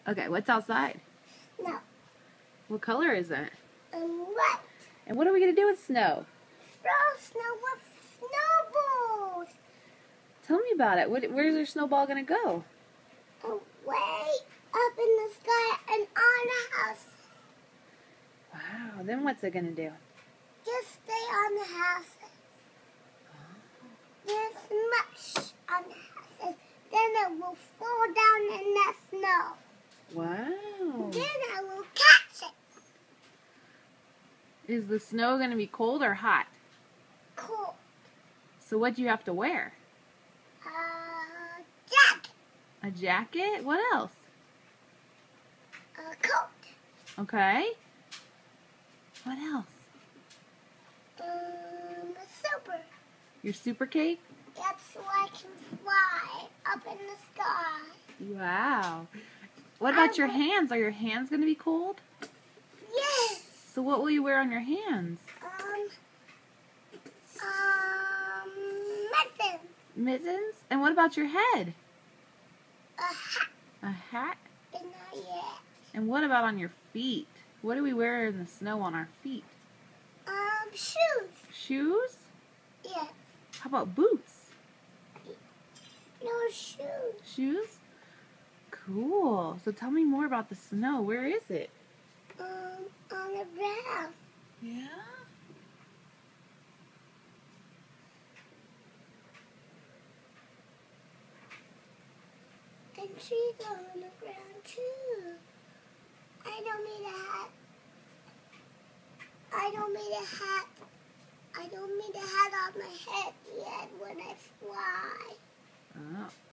Okay, what's outside? No. What color is it? White. And what are we going to do with snow? Throw snow with snowballs. Tell me about it. Where's your snowball going to go? Way up in the sky and on the house. Wow, then what's it going to do? Just stay on the houses. There's much on the houses. Then it will fall down in the snow. Wow. Then I will catch it. Is the snow going to be cold or hot? Cool. So what do you have to wear? Jacket. A jacket? What else? A coat. Okay. What else? A super. Your super cape? That's so I can fly up in the sky. Wow. What about your hands? Are your hands going to be cold? Yes. So what will you wear on your hands? Mittens. Mittens? And what about your head? A hat. A hat? But not yet. And what about on your feet? What do we wear in the snow on our feet? Shoes. Shoes? Yes. How about boots? No shoes. Shoes? Cool. So tell me more about the snow. Where is it? On the ground. Yeah? And trees are on the ground too. I don't need a hat. I don't need a hat. I don't need a hat on my head yet when I fly. Oh.